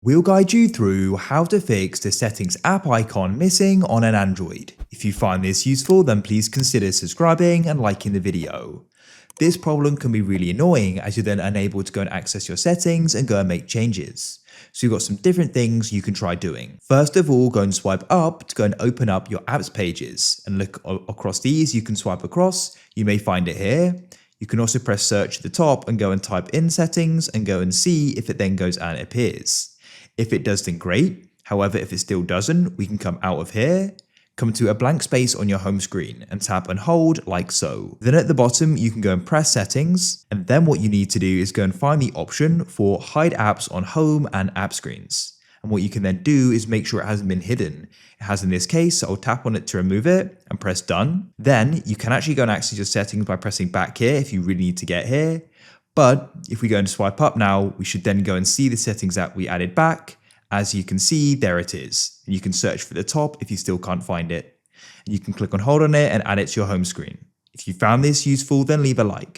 we'll guide you through how to fix the settings app icon missing on an Android. If you find this useful, then please consider subscribing and liking the video. This problem can be really annoying as you're then unable to go and access your settings and go and make changes. So you've got some different things you can try doing. First of all, go and swipe up to go and open up your apps pages and look across these. You can swipe across, you may find it here. You can also press search at the top and go and type in settings and go and see if it then goes and appears. If it does, then great. However, if it still doesn't, we can come out of here, come to a blank space on your home screen and tap and hold like so. Then at the bottom, you can go and press settings. And then what you need to do is go and find the option for hide apps on home and app screens. And what you can then do is make sure it hasn't been hidden. It has in this case, so I'll tap on it to remove it and press done. Then you can actually go and access your settings by pressing back here if you really need to get here. But if we go and swipe up now, we should then go and see the settings that we added back. As you can see, there it is. And you can search for the top if you still can't find it. And you can click on hold on it and add it to your home screen. If you found this useful, then leave a like.